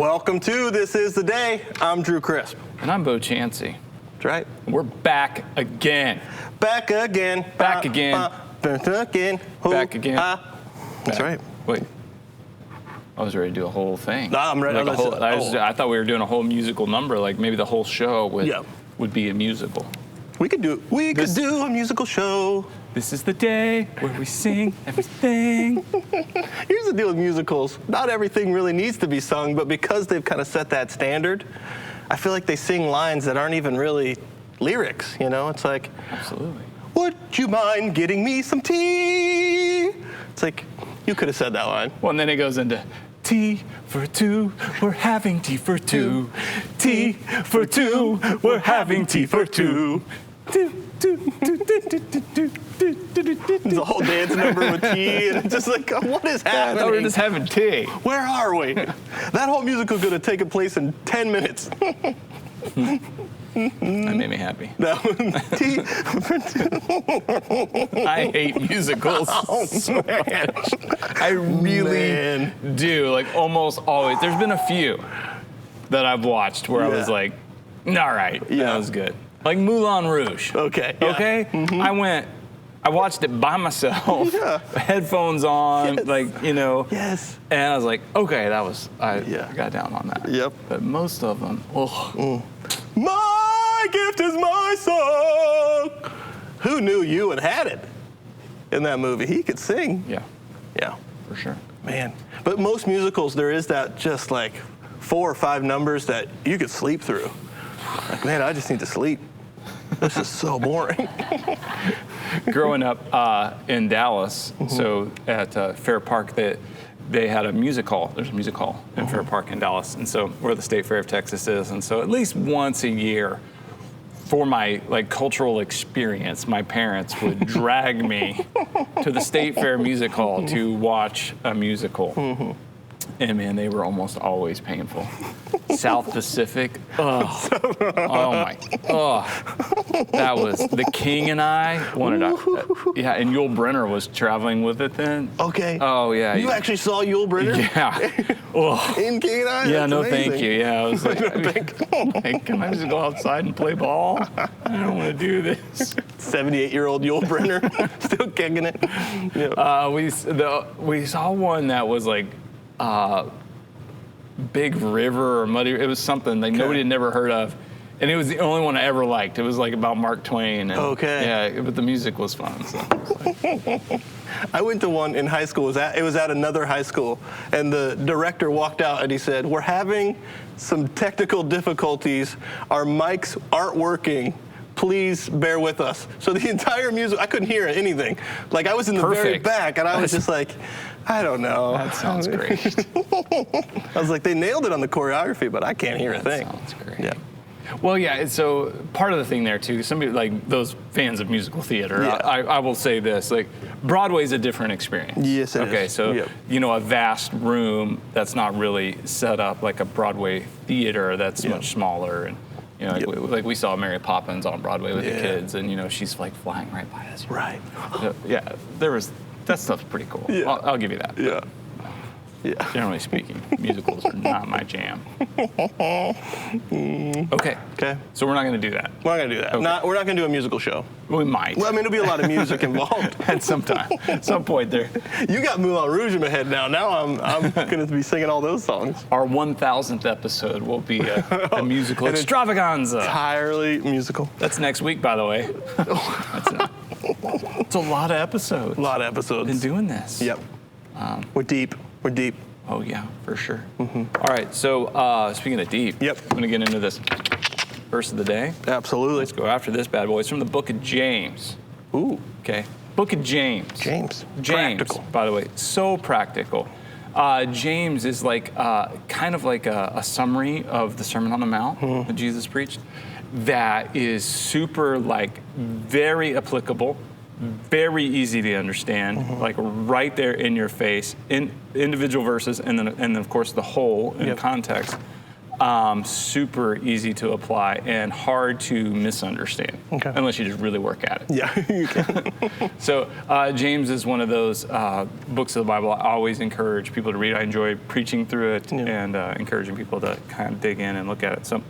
Welcome to This Is the Day. I'm Drew Crisp. And I'm Bo Chansey. That's right. We're back again. Back again. Back again. Back again. Back again. That's right. Wait. I was ready to do a whole thing. No, I'm ready. I thought we were doing a whole musical number, like maybe the whole show would be a musical. We could do a musical show. This is the day where we sing everything. Here's the deal with musicals. Not everything really needs to be sung, but because they've kind of set that standard, I feel like they sing lines that aren't even really lyrics, you know? It's like, absolutely. Would you mind getting me some tea? It's like, you could have said that line. Well, and then it goes into tea for two, we're having tea for two. Tea for two, we're having tea for two. There's a whole dance number with tea, and it's just like, what is happening? I thought we were just having tea. Where are we? That whole musical could have taken place in 10 minutes. That made me happy. Tea. I hate musicals so much. I really do. Like almost always. There's been a few that I've watched where I was like, all right, that was good. Like Moulin Rouge. Okay. Okay? Mm-hmm. I watched it by myself, headphones on, Yes. And I was like, okay, I got down on that. Yep. But most of them, My gift is my song. Who knew Ewan had it in that movie? He could sing. Yeah. Yeah. For sure. Man. But most musicals, there is that just like 4 or 5 numbers that you could sleep through. Like, man, I just need to sleep. This is so boring. Growing up in Dallas, so at Fair Park, they had a music hall. There's a music hall in Fair Park in Dallas, and so where the State Fair of Texas is, and so at least once a year, for my cultural experience, my parents would drag me to the State Fair Music Hall to watch a musical. And man, they were almost always painful. South Pacific, oh my, that was The King and I wanted to, and Yul Brynner was traveling with it then. Okay. Oh yeah. You actually saw Yul Brynner? Yeah. In King and I? Yeah, That's no amazing. thank you. Yeah, I was like, can I just go outside and play ball? I don't want to do this. 78-year-old Yul Brynner, still kicking it. Yeah. We saw one that was like, Big River or Muddy. It was something like nobody had never heard of, and it was the only one I ever liked. It was like about Mark Twain. And, yeah, but the music was fun. So I went to one in high school. It was at another high school, and the director walked out and he said, "We're having some technical difficulties. Our mics aren't working. Please bear with us." So the entire music, I couldn't hear anything. Like I was in the very back, and I was just like, I don't know. That sounds great. I was like, they nailed it on the choreography, but I can't hear a thing. That sounds great. Yeah. Well, yeah. So part of the thing there too, somebody like those fans of musical theater, I will say this: like Broadway's a different experience. Yes, it is. Okay, so a vast room that's not really set up like a Broadway theater that's much smaller and. Like we saw Mary Poppins on Broadway with the kids, and she's like flying right by us. Right. That stuff's pretty cool. Yeah. I'll give you that. Yeah. Yeah. Generally speaking, musicals are not my jam. Okay. So we're not going to do that. We're not going to do that. Okay. We're not going to do a musical show. We might. Well, I mean, it'll be a lot of music involved. At some point there. You got Moulin Rouge in my head now. Now I'm going to be singing all those songs. Our 1,000th episode will be a musical extravaganza. Entirely musical. That's next week, by the way. It's a lot of episodes. A lot of episodes. Been doing this. Yep. We're deep. We're deep. Oh, yeah, for sure. All right, so speaking of deep, I'm going to get into this verse of the day. Absolutely. Let's go after this bad boy. It's from the book of James. Ooh. Okay. Book of James. James. Practical. By the way, so practical. James is like kind of like a summary of the Sermon on the Mount that Jesus preached. That is super very applicable, very easy to understand, like right there in your face, in individual verses, and then of course the whole in context. super easy to apply and hard to misunderstand, unless you just really work at it. Yeah, you can. So James is one of those books of the Bible I always encourage people to read. I enjoy preaching through it and encouraging people to kind of dig in and look at it. So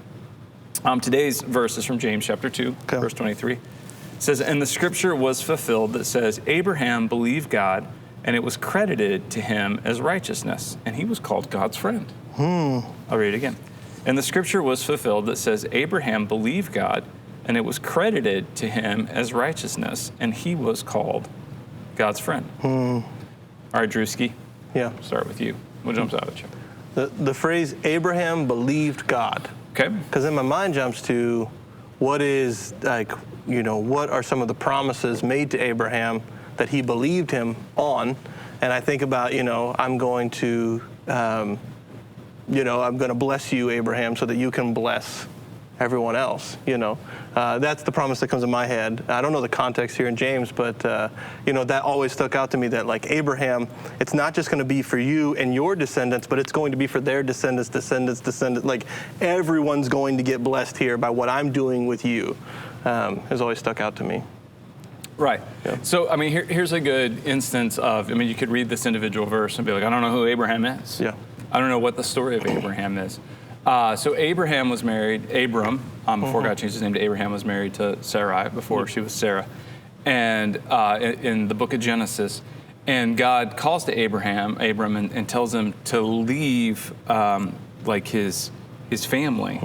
today's verse is from James chapter 2, verse 23. It says, "And the scripture was fulfilled that says, Abraham believed God, and it was credited to him as righteousness, and he was called God's friend." I'll read it again. "And the scripture was fulfilled that says, Abraham believed God, and it was credited to him as righteousness, and he was called God's friend." All right, Drewski. Yeah. Start with you. What jumps out at you? The phrase Abraham believed God. Okay. Because then my mind jumps to what are some of the promises made to Abraham that he believed him on. And I think about, I'm going to bless you, Abraham, so that you can bless everyone else, That's the promise that comes in my head. I don't know the context here in James, but, that always stuck out to me that, like, Abraham, it's not just going to be for you and your descendants, but it's going to be for their descendants. Like, everyone's going to get blessed here by what I'm doing with you, has always stuck out to me. Right. Yeah. So, here's a good instance of, you could read this individual verse and be like, I don't know who Abraham is. Yeah. I don't know what the story of Abraham is. So Abraham was married, Abram, before God changed his name to Abraham, was married to Sarai before she was Sarah. And in the book of Genesis, and God calls to Abram and tells him to leave his family,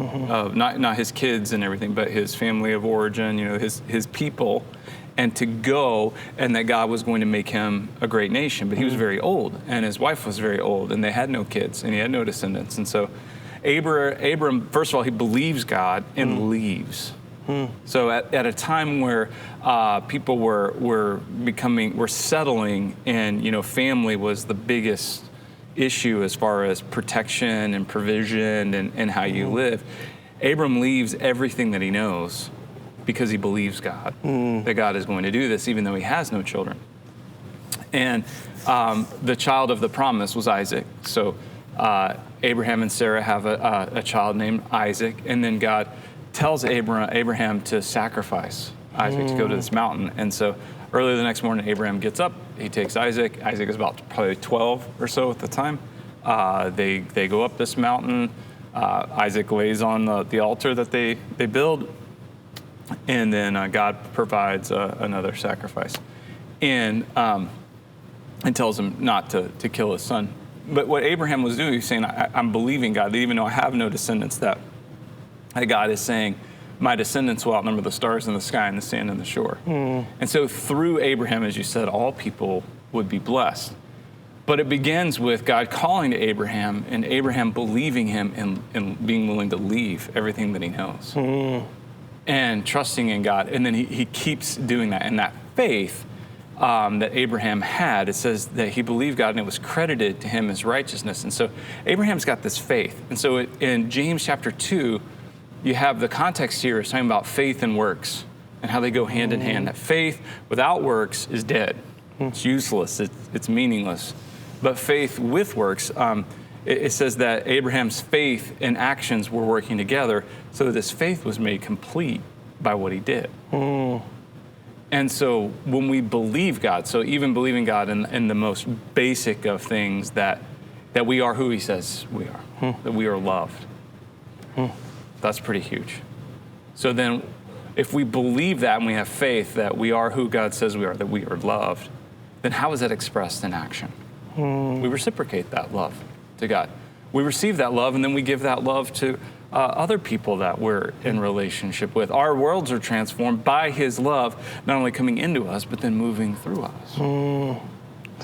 not his kids and everything, but his family of origin, his people, and to go, and that God was going to make him a great nation. But he was very old, and his wife was very old, and they had no kids, and he had no descendants. And so Abram, first of all, he believes God and leaves. So at a time where people were settling, and family was the biggest issue as far as protection and provision and how you live, Abram leaves everything that he knows because he believes God, that God is going to do this even though he has no children. And the child of the promise was Isaac. So Abraham and Sarah have a child named Isaac, and then God tells Abraham to sacrifice Isaac, to go to this mountain. And so early the next morning, Abraham gets up, he takes Isaac. Isaac is about probably 12 or so at the time. They go up this mountain. Isaac lays on the altar that they build, and then God provides another sacrifice, and tells him not to kill his son. But what Abraham was doing, he was saying, I'm believing God, that even though I have no descendants, that God is saying, my descendants will outnumber the stars in the sky and the sand on the shore. And so through Abraham, as you said, all people would be blessed. But it begins with God calling to Abraham, and Abraham believing him and being willing to leave everything that he knows. And trusting in God. And then he keeps doing that. And that faith that Abraham had, it says that he believed God and it was credited to him as righteousness. And so Abraham's got this faith. And so in James chapter 2, you have the context here is talking about faith and works and how they go hand in hand. That faith without works is dead. It's useless. It's meaningless. But faith with works, it says that Abraham's faith and actions were working together so that his faith was made complete by what he did. And so when we believe God, so even believing God in the most basic of things, that we are who he says we are, that we are loved, that's pretty huge. So then if we believe that and we have faith that we are who God says we are, that we are loved, then how is that expressed in action? We reciprocate that love to God. We receive that love, and then we give that love to other people that we're in relationship with. Our worlds are transformed by his love, not only coming into us, but then moving through us.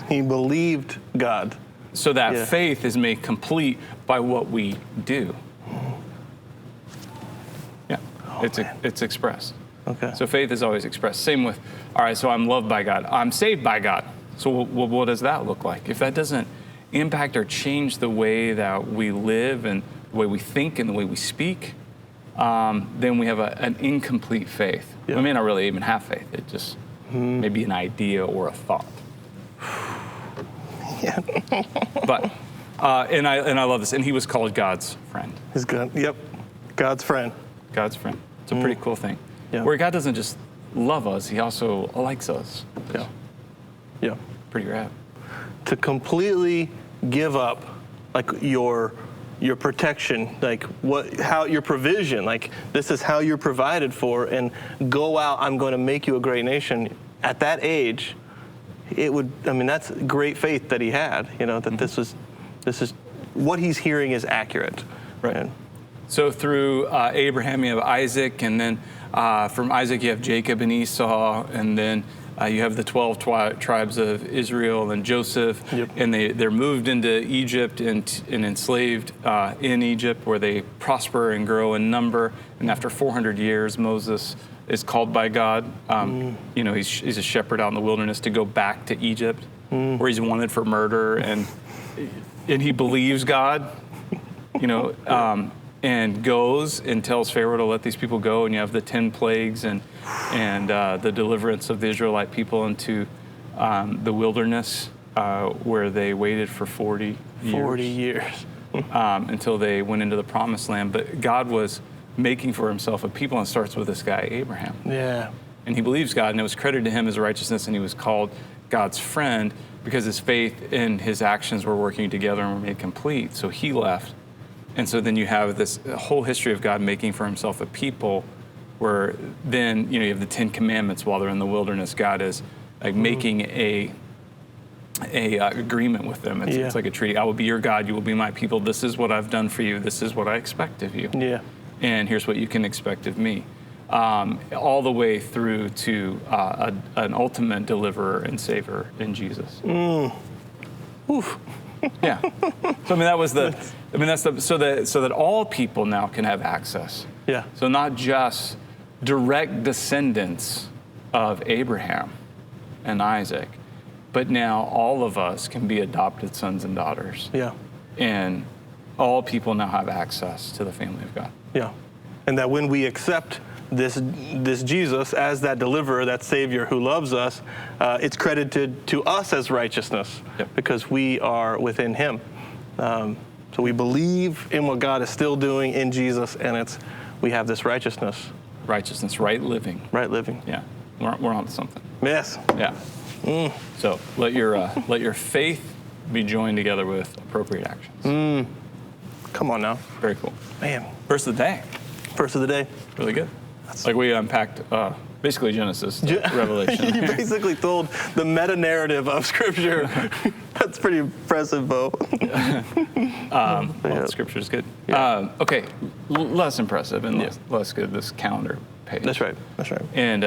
He believed God. So that faith is made complete by what we do. Yeah, it's expressed. Okay. So faith is always expressed. Same with, all right, so I'm loved by God. I'm saved by God. So what does that look like? If that doesn't impact or change the way that we live and the way we think and the way we speak, then we have an incomplete faith. Yeah. We may not really even have faith. It just may be an idea or a thought. Yeah. But And I love this. And he was called God's friend. He's good. Yep. God's friend. God's friend. It's a pretty cool thing. Yeah. Where God doesn't just love us, he also likes us. Yeah. Yeah. Pretty rad. To completely give up like your protection, like how your provision, like this is how you're provided for, and go out, I'm going to make you a great nation. At that age, that's great faith that he had, that this is what he's hearing is accurate. Right. And, so through Abraham, you have Isaac, and then from Isaac, you have Jacob and Esau, and then you have the 12 tribes of Israel and Joseph, Yep. and they're moved into Egypt and enslaved in Egypt, where they prosper and grow in number. And after 400 years, Moses is called by God. He's a shepherd out in the wilderness to go back to Egypt, where he's wanted for murder, and he believes God. And goes and tells Pharaoh to let these people go, and you have the 10 plagues and the deliverance of the Israelite people into the wilderness, where they waited for 40 years. 40 years. Until they went into the promised land. But God was making for himself a people, and it starts with this guy, Abraham. Yeah. And he believes God, and it was credited to him as righteousness, and he was called God's friend because his faith and his actions were working together and were made complete. So he left. And so then you have this whole history of God making for himself a people, where then you have the 10 Commandments while they're in the wilderness. God is like making a agreement with them. It's like a treaty. I will be your God. You will be my people. This is what I've done for you. This is what I expect of you. Yeah. And here's what you can expect of me. All the way through to an ultimate deliverer and savior in Jesus. Oof. Yeah. So so that all people now can have access. Yeah. So not just direct descendants of Abraham and Isaac, but now all of us can be adopted sons and daughters. Yeah. And all people now have access to the family of God. Yeah. And that when we accept this Jesus as that deliverer, that savior who loves us, it's credited to us as righteousness. Yep. Because we are within him. So we believe in what God is still doing in Jesus, and we have this righteousness. Righteousness, right living. Right living. Yeah, we're on to something. Yes. Yeah. So let your faith be joined together with appropriate actions. Come on now. Very cool. Man. Verse of the day. Verse of the day. Really good. Like we unpacked basically Genesis to Revelation. You basically told the meta narrative of Scripture. That's pretty impressive, Bo. Well, Scripture is good. Yeah. Okay, less impressive and less good. This calendar page. That's right. That's right. And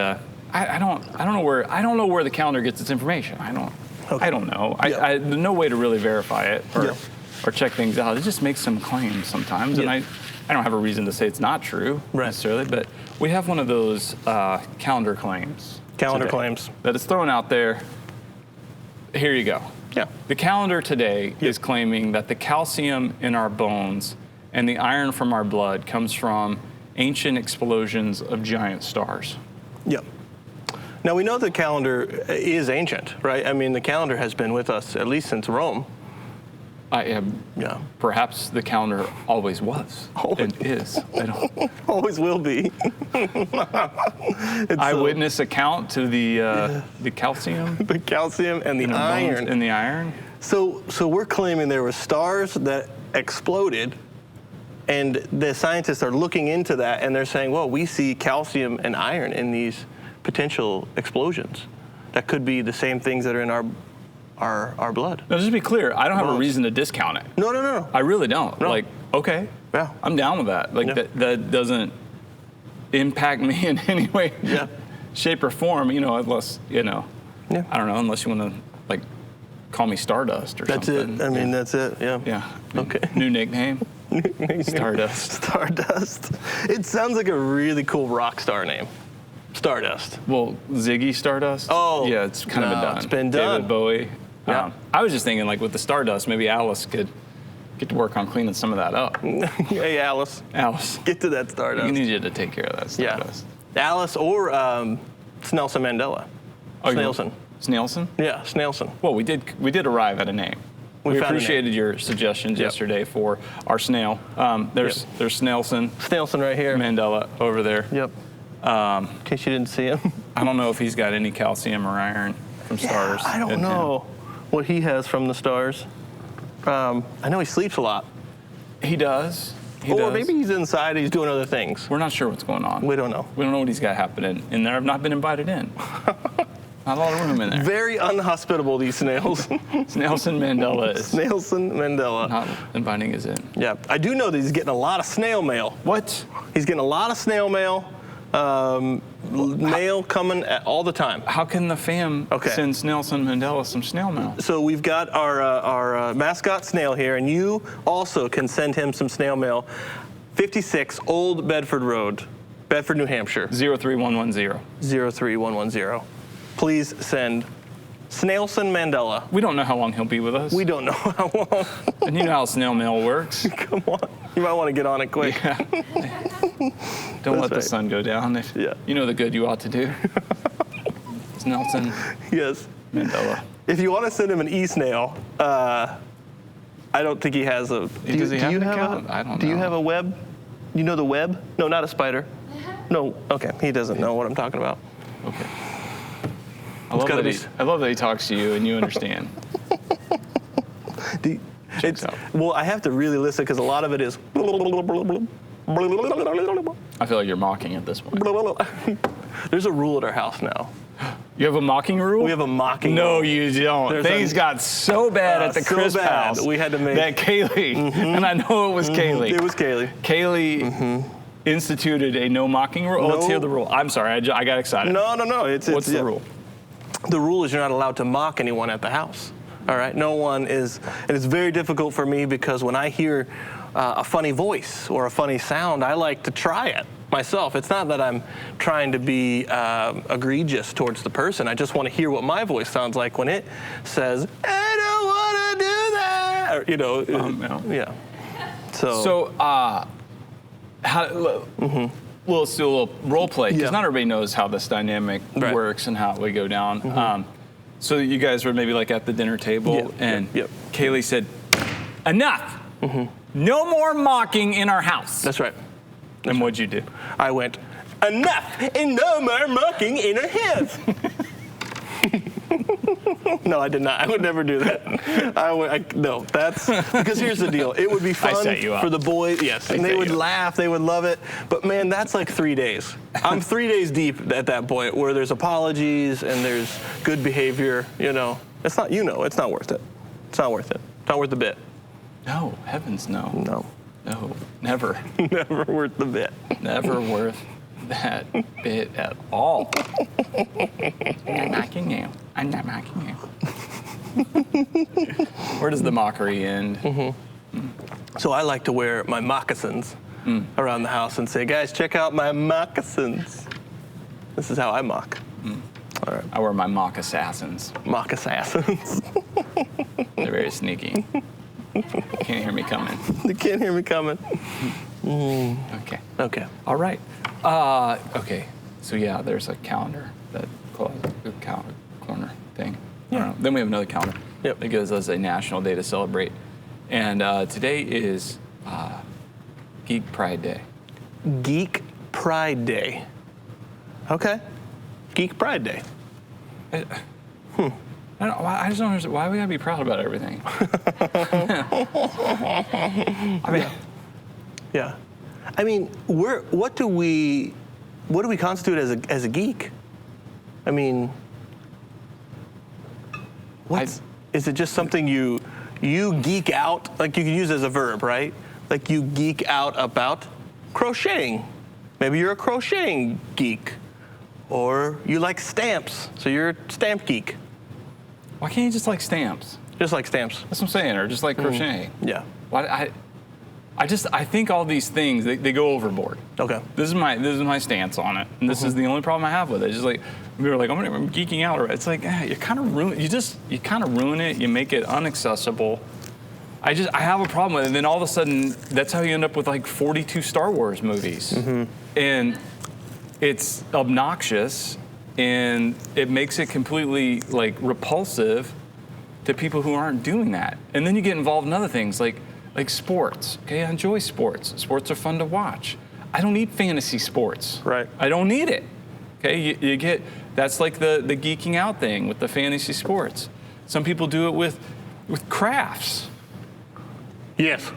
I don't know where the calendar gets its information. I don't know. Yeah. There's no way to really verify it or check things out. It just makes some claims sometimes, and I don't have a reason to say it's not true necessarily, but we have one of those calendar claims. Calendar claims. That is thrown out there. Here you go. Yeah. The calendar today is claiming that the calcium in our bones and the iron from our blood comes from ancient explosions of giant stars. Yep. Now we know the calendar is ancient, right? I mean, the calendar has been with us at least since Rome. Perhaps the calendar always was and is. I don't. Always will be. Eyewitness account to the calcium. The calcium and the iron. And the iron. So we're claiming there were stars that exploded, and the scientists are looking into that, and they're saying, well, we see calcium and iron in these potential explosions. That could be the same things that are in our blood. Now, just to be clear, I don't have a reason to discount it. No. I really don't. No. Like, okay, I'm down with that. Like, that doesn't impact me in any way, shape, or form, unless, I don't know, unless you want to, like, call me Stardust or something. That's it. I mean, that's it, Yeah. Okay. New nickname. Stardust. Stardust. It sounds like a really cool rock star name. Stardust. Well, Ziggy Stardust? Oh. Yeah, it's kind of been done. It's been done. David Bowie. Yeah. I was just thinking, like, with the Stardust, maybe Alice could get to work on cleaning some of that up. Hey, Alice. Alice. Get to that Stardust. You need you to take care of that Stardust. Yeah. Alice or Snelson Mandela. Oh, Snailson. Snailson? Yeah, Snailson. Well, we did arrive at a name. We found a name. appreciated your suggestions Yep. yesterday for our snail. There's Snelson Snelson right here. Mandela over there. Yep. In case you didn't see him. I don't know if he's got any calcium or iron from stars. I don't in know what he has from the stars. I know he sleeps a lot. him. He does. He Or does. maybe he's inside, he's doing other things. We're not sure what's going on. We don't know. We don't know what he's got happening. And I've not been invited in. Not a lot of room in there. Very unhospitable, these snails. Nelson Mandela is Snelson Mandela. not inviting us in. Yeah, I do know that he's getting a lot of snail mail. What? He's getting a lot of snail mail. Mail coming all the time. How can the fam Okay. send Nelson Mandela some snail mail? So we've got our mascot snail here, and you also can send him some snail mail. 56 Old Bedford Road, Bedford, New Hampshire, 03110. 03110. Please send Snelson Mandela. We don't know how long he'll be with us. We don't know how long. And you know how snail mail works. Come on. You might want to get on it quick. Yeah. Don't let the right. sun go down. If Yeah. You know the good you ought to do. It's Nelson Yes. Mandela. If you want to send him an e-snail, I don't think he has a. Does he have an account? I don't Do you know. have a web? You know the web? No, not a spider. No. Okay. He doesn't know what I'm talking about. Okay. gotta be- I love that he talks to you and you understand. Checks out. Well, I have to really listen because a lot of it is. I feel like you're mocking at this point. There's a rule at our house now. You have a mocking rule? We have a mocking No, rule. you don't. There's Things got so bad at the so Crisp bad, house we had to make- that Kaylee, and I know it was Kaylee. It was Kaylee. Kaylee instituted a no mocking rule. Oh, let's No. hear the rule. I'm sorry, I got excited. No. It's What's the yeah. rule? The rule is you're not allowed to mock anyone at the house. All right, no one is, and it's very difficult for me because when I hear a funny voice or a funny sound, I like to try it myself. It's not that I'm trying to be egregious towards the person. I just want to hear what my voice sounds like when it says, "I don't want to do that," or, you know, yeah. So, let's do a little role play because Yeah. not everybody knows how this dynamic Right. works and how it would go down. So you guys were maybe like at the dinner table, Yep, and yep. Kaylee said, "Enough! No more mocking in our house." that's right. And what'd you do? I went, "Enough and no more mocking in our house." No, I did not. I would never do that. No, that's because here's the deal. It would be fun set you up. for the boys. Yes, and they set would you up. laugh. They would love it. But man, that's like 3 days. I'm 3 days deep at that point where there's apologies and there's good behavior. You know, it's not. You know, it's not worth it. It's not worth it. It's not worth the bit. No, heavens no. No, No, never. never worth the bit. Never worth that bit at all. I'm not mocking you. I'm not mocking you. Where does the mockery end? So I like to wear my moccasins around the house and say, "Guys, check out my moccasins." This is how I mock. All right, I wear my mock assassins. moccasins. They're very sneaky. Can't hear me coming. You can't hear me coming. Okay. Okay. All right. Okay. So yeah, there's a calendar that corner thing. Yeah. Then we have another calendar. Yep. That gives us a national day to celebrate. And today is Geek Pride Day. Geek Pride Day. Okay. Geek Pride Day. I just don't understand why we gotta be proud about everything. I mean, Yeah. I mean, what do we constitute as a geek? I mean, is it just something you geek out? Like you could use as a verb, right? Like you geek out about crocheting. Maybe you're a crocheting geek. Or you like stamps, so you're a stamp geek. why can't you just like stamps? Just like stamps. That's what I'm saying, or just like crocheting. Yeah. Why? I think all these things they go overboard. Okay. This is my stance on it, and this is the only problem I have with it. It's just like we were like, I'm geeking out. Or it's like you kind of ruin. You kind of ruin it. You make it inaccessible. I have a problem with it. And then all of a sudden, that's how you end up with like 42 Star Wars movies, and it's obnoxious, and it makes it completely like repulsive. to people who aren't doing that. And then you get involved in other things like sports. Okay, I enjoy sports. Sports are fun to watch. I don't need fantasy sports. Right. I don't need it. Okay, you get, that's like the geeking out thing with the fantasy sports. Some people do it with crafts. Yes,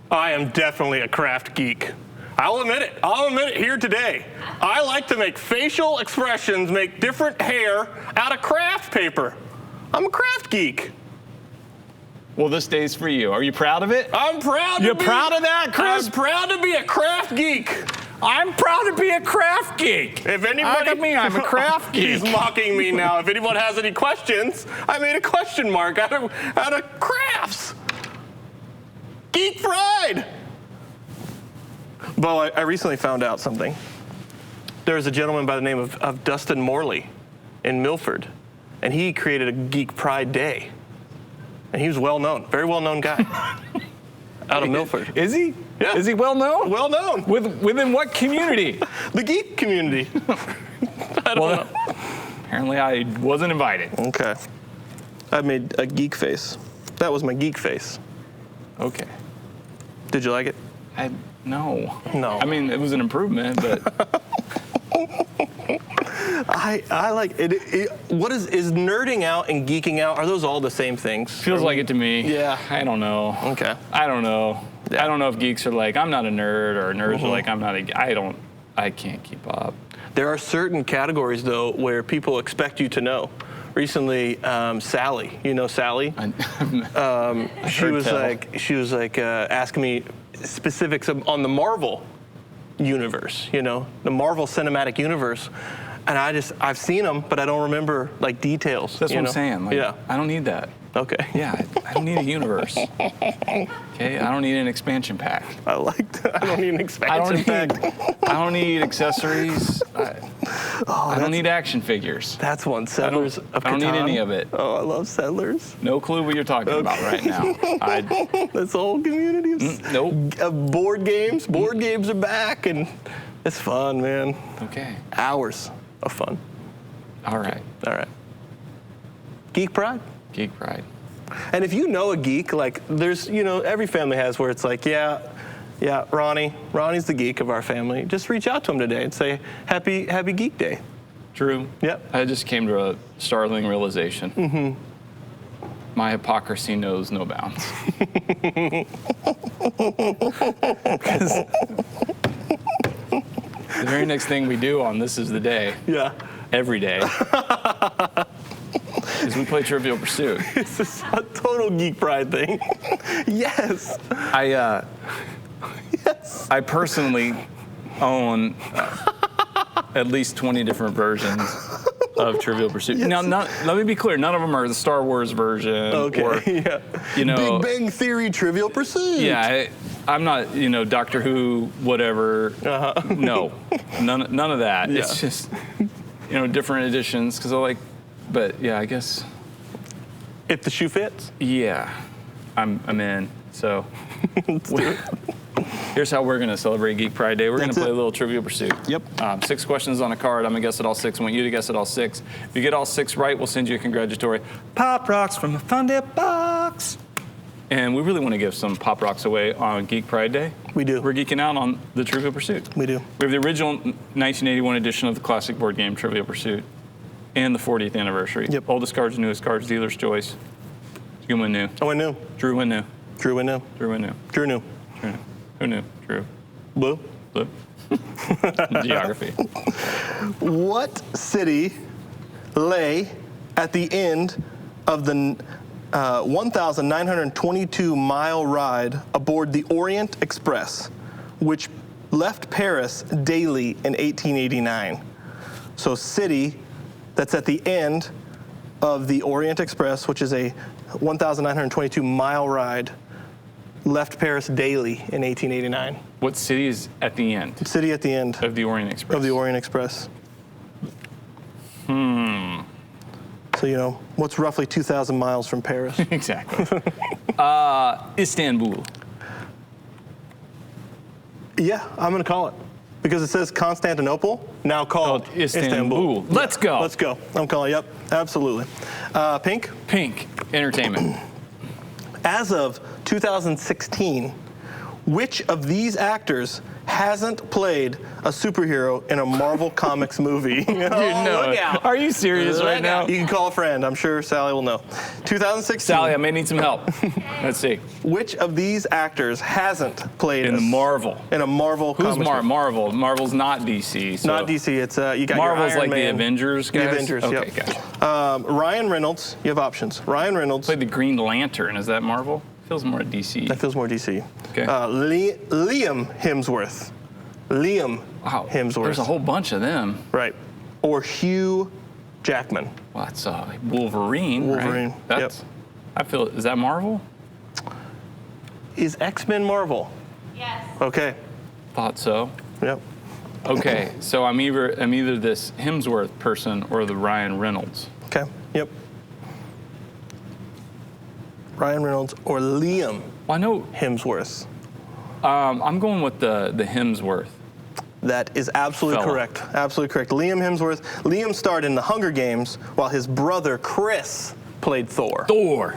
I am definitely a craft geek. I'll admit it. I'll admit it here today. I like to make facial expressions, make different hair out of craft paper. I'm a craft geek. Well, this day's for you. Are you proud of it? I'm proud. You're proud of that, Chris? I'm proud to be a craft geek. I'm proud to be a craft geek. If anybody, look at me, I'm a craft geek. He's mocking me now. If anyone has any questions, I made a question mark out of crafts. Geek pride. Bo, I recently found out something. There's a gentleman by the name of Dustin Morley in Milford, and he created a Geek Pride Day. And he was well known, very well known guy out of Milford. Is he? Yeah. Is he well known? Well known. Within what community? The geek community. I don't know. Apparently I wasn't invited. Okay. I made a geek face. That was my geek face. Okay. Did you like it? No. No. I mean, it was an improvement, but I like it. What is nerding out and geeking out? Are those all the same things? feels like it to me. Yeah. I don't know. Okay. I don't know. Yeah. I don't know if geeks are like, I'm not a nerd, or nerds are like, I'm not a. I can't keep up. There are certain categories though where people expect you to know. Recently, Sally, you know Sally? She was like asking me specifics on the Marvel universe, you know, the Marvel Cinematic Universe. And I've seen them, but I don't remember like details. That's what I'm saying. Like, yeah. I don't need that. Okay. Yeah, I don't need a universe. Okay, I don't need an expansion pack. I like that. I don't need an expansion pack. I don't need accessories. I don't need action figures. That's one. Settlers of Catan. I don't need any of it. Oh, I love Settlers. No clue what you're talking about right now. That's the whole community. Nope. Board games. Board games are back, and it's fun, man. Okay. Hours of fun. All right. All right. Geek pride. Geek pride. And if you know a geek, like there's, you know, every family has where it's like, yeah, Ronnie's the geek of our family. Just reach out to him today and say, happy Geek Day. True. Yep. I just came to a startling realization. Mm-hmm. My hypocrisy knows no bounds. The very next thing we do on This Is the Day, every day, is we play Trivial Pursuit. This is a total geek pride thing. Yes. Yes. I personally own at least 20 different versions of Trivial Pursuit. Yes. Now, let me be clear. None of them are the Star Wars version. Okay. Or, you know, Big Bang Theory Trivial Pursuit. Yeah, I'm not, you know, Doctor Who, whatever. Uh-huh. No, none of that. Yeah. It's just, you know, different editions because I like. But yeah, I guess. If the shoe fits. Yeah, I'm in. So. Let's do it. Here's how we're going to celebrate Geek Pride Day. We're going to play a little Trivial Pursuit. Yep. 6 questions on a card. I'm going to guess at all 6. I want you to guess at all 6. If you get all 6 right, we'll send you a congratulatory Pop Rocks from the Fun Dip Box. And we really want to give some Pop Rocks away on Geek Pride Day. We do. We're geeking out on the Trivial Pursuit. We do. We have the original 1981 edition of the classic board game Trivial Pursuit and the 40th anniversary. Yep. Oldest cards, newest cards, dealer's choice. You win new. I win new. Drew win new. Drew win new. Drew win new. Drew new. Drew new. Who knew? Drew. Blue. Blue. Geography. What city lay at the end of the 1,922-mile ride aboard the Orient Express, which left Paris daily in 1889? So city that's at the end of the Orient Express, which is a 1,922-mile ride, left Paris daily in 1889. What city is at the end? City at the end Of the Orient Express. of the Orient Express. So, you know, what's roughly 2,000 miles from Paris? Exactly. Istanbul. Yeah, I'm going to call it. Because it says Constantinople, now called Istanbul. Let's go. Let's go. I'm calling, yep, absolutely. Pink. Pink. Entertainment. As of 2016, which of these actors hasn't played a superhero in a Marvel Comics movie? Dude, no. Look out. Are you serious right now? You can call a friend. I'm sure Sally will know. 2016. Sally, I may need some help. Let's see. Which of these actors hasn't played In the Marvel. in a Marvel Who's Comics movie? Marvel? Marvel's not DC. So Not DC. It's you got Marvel's your Iron like Man. the Avengers guys? The Avengers. Okay, yep. gotcha. Ryan Reynolds. You have options. Ryan Reynolds. Played the Green Lantern. Is that Marvel? Feels more DC. That feels more DC. Okay. Liam Hemsworth. Liam Wow. Hemsworth. There's a whole bunch of them. Right. Or Hugh Jackman. Well, that's Wolverine. Wolverine, Right? That's. I feel. Is that Marvel? Is X-Men Marvel? Yes. Okay. Thought so. Yep. Okay, so I'm either this Hemsworth person or the Ryan Reynolds. Okay. Yep. Ryan Reynolds or Liam Well, I know. Hemsworth. I'm going with the Hemsworth. That is absolutely Fella. correct. Absolutely correct. Liam Hemsworth. Liam starred in The Hunger Games while his brother Chris played Thor. Thor.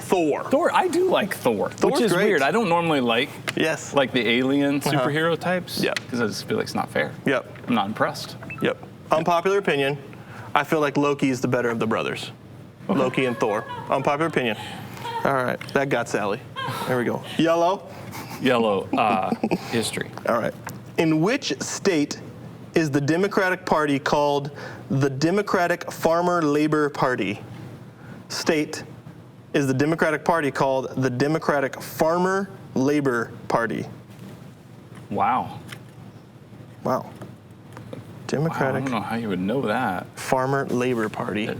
I do like Thor, Thor's which is great. weird. I don't normally like Yes. the alien superhero types. Yeah. Because I just feel like it's not fair. Yep. I'm not impressed. Yep. Unpopular opinion. I feel like Loki is the better of the brothers. Loki and Thor. Unpopular opinion. All right. That got Sally. There we go. Yellow. Yellow history. All right. In which state is the Democratic Party called the Democratic Farmer Labor Party? State is the Democratic Party called the Democratic Farmer Labor Party? Wow. Wow. Wow, I Democratic don't know how you would know that. Farmer Labor Party.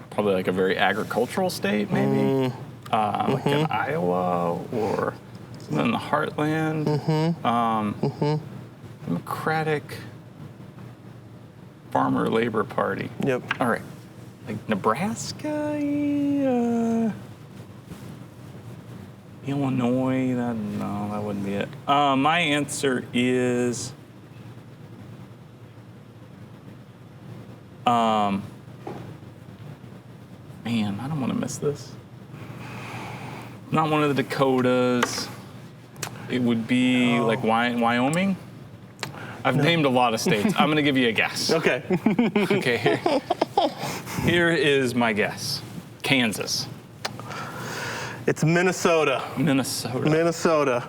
Probably like a very agricultural state, maybe. Like in Iowa or in the heartland. Democratic Farmer Labor Party. Yep. All right. Like Nebraska? Illinois? No, that wouldn't be it. My answer is... man, I don't want to miss this. Not one of the Dakotas. It would be like Wyoming. I've named a lot of states. I'm going to give you a guess. Okay. Okay, here is my guess. Kansas. It's Minnesota. Minnesota. Minnesota.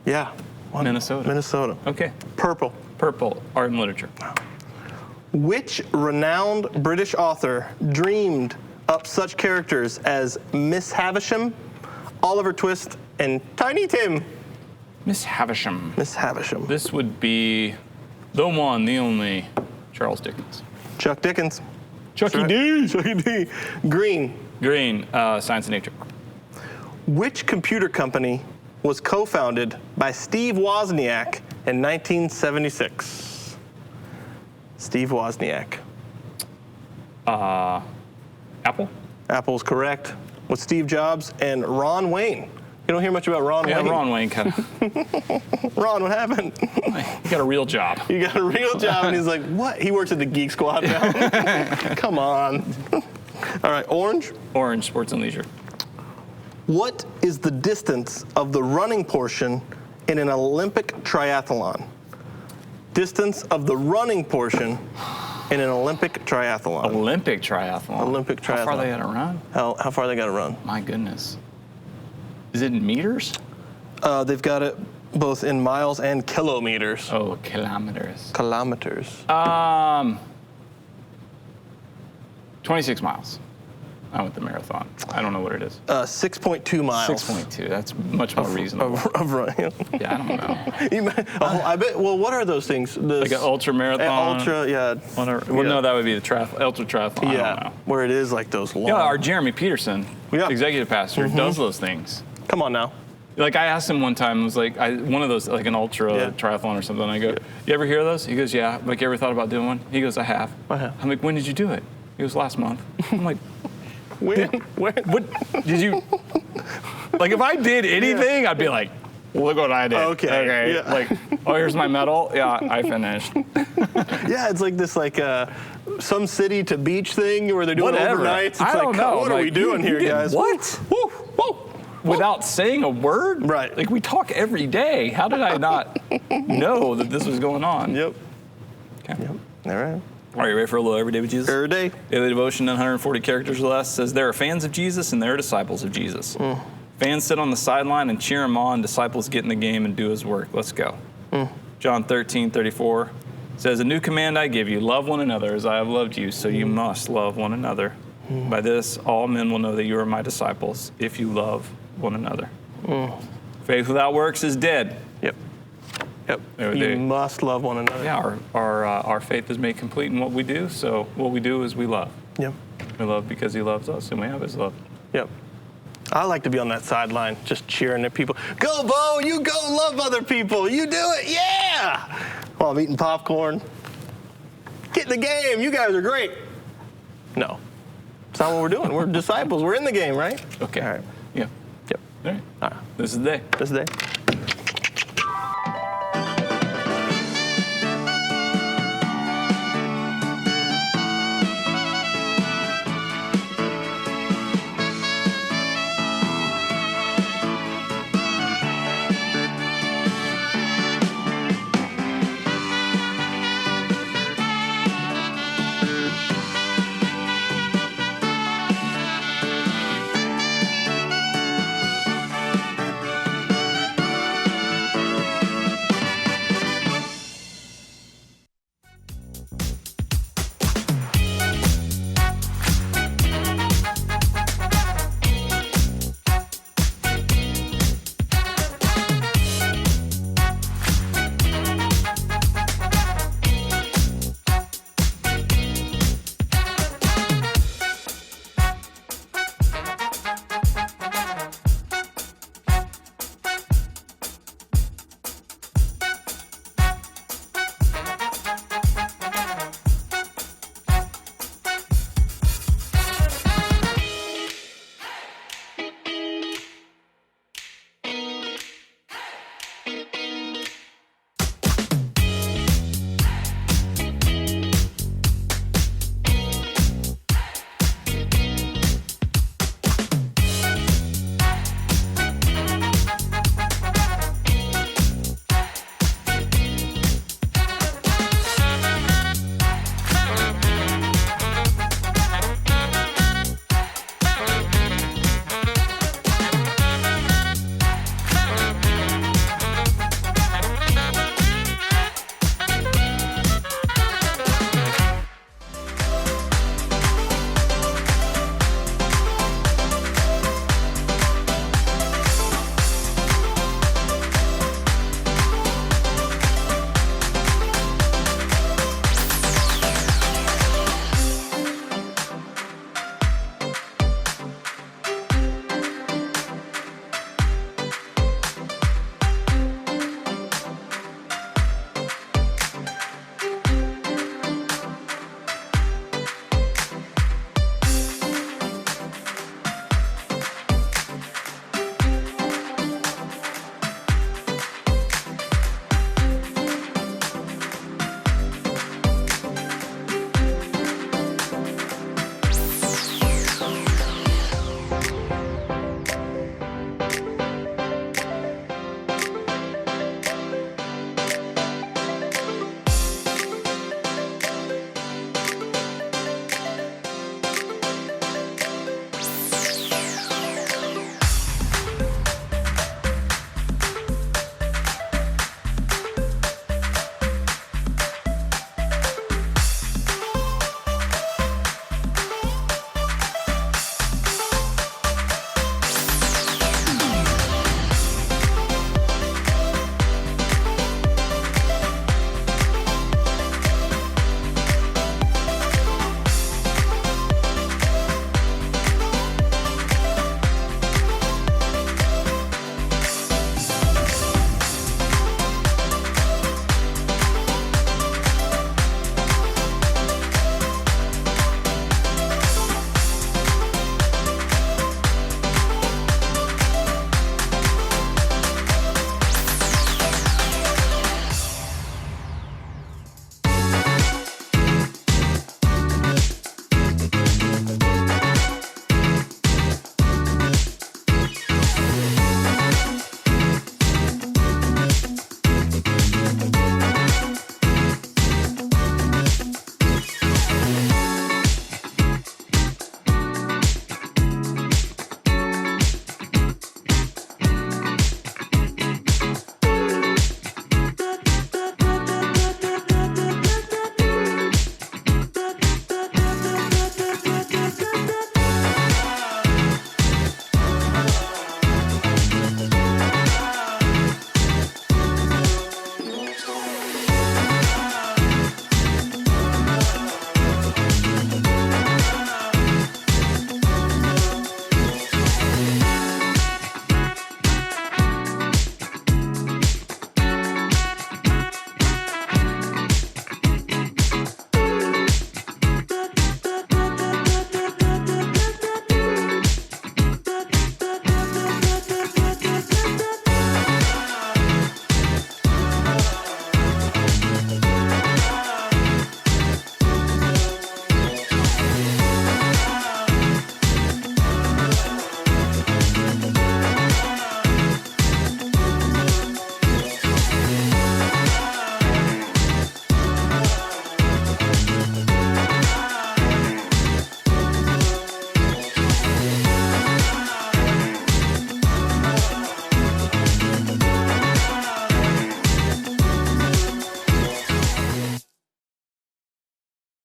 Yeah. Minnesota. Minnesota. Okay. Purple. Purple, art and literature. Which renowned British author dreamed up such characters as Miss Havisham, Oliver Twist, and Tiny Tim? Miss Havisham. Miss Havisham. This would be the one, the only, Charles Dickens. Chuck Dickens. Chucky Right. D. Chucky D. Green. Green, Science and Nature. Which computer company was co-founded by Steve Wozniak in 1976? Steve Wozniak. Apple? Apple's correct. With Steve Jobs and Ron Wayne. You don't hear much about Ron Yeah, Wayne. Ron Wayne kind of. Ron, what happened? You got a real job. You got a real job, and he's like, what? He works at the Geek Squad now. Come on. All right, orange. Orange, sports and leisure. What is the distance of the running portion in an Olympic triathlon? Distance of the running portion in an Olympic triathlon. Olympic triathlon. Olympic How far triathlon. they got to run? How far they got to run? My goodness. Is it in meters? They've got it both in miles and kilometers. Oh, kilometers. Kilometers. 26 miles. I went the marathon. I don't know what it is. 6.2 miles. 6.2. That's much more reasonable. Of running. Yeah, I don't know. I bet. Well, what are those things? Like an ultra marathon. Ultra, yeah. Whatever. Well, Yeah. no, that would be the ultra triathlon. I Yeah, don't know. where it is like those long. Yeah, our Jeremy Peterson, Yeah. executive pastor, does those things. Come on now. Like I asked him one time, it was like one of those, like an ultra Yeah. triathlon or something. And I go, you ever hear of those? He goes, yeah. Like, you ever thought about doing one? He goes, I have. I have. I'm like, when did you do it? He goes, last month. I'm like, When? what did you? Like, if I did anything, I'd be like, look what I did. Okay. Yeah. Like, oh, here's my medal. Yeah, I finished. Yeah, it's like this some city to beach thing where they're doing Whatever. overnights. It's I like, don't know. what are we Like, doing you here, did guys? what? Woo, woo. Without saying a word? Right. Like, we talk every day. How did I not know that this was going on? Yep. Okay. Yep. All right. Are you ready for a little Everyday with Jesus? Every day. Daily Devotion, 140 characters or less, says there are fans of Jesus and there are disciples of Jesus. Fans sit on the sideline and cheer him on. Disciples get in the game and do his work. Let's go. John 13:34 says, a new command I give you, love one another as I have loved you, so you must love one another. By this, all men will know that you are my disciples, if you love one another. Faith without works is dead. Yep. Yep. They- You must love one another. Yeah, our faith is made complete in what we do, so what we do is we love. Yep. We love because he loves us, and we have his love. Yep. I like to be on that sideline, just cheering at people. Go, Bo! You go love other people. You do it. Yeah! While I'm eating popcorn. Get in the game. You guys are great. No. That's not what we're doing. We're disciples. We're in the game, right? Okay. All right. Yeah. Yep. All right. All right. This is the day. This day.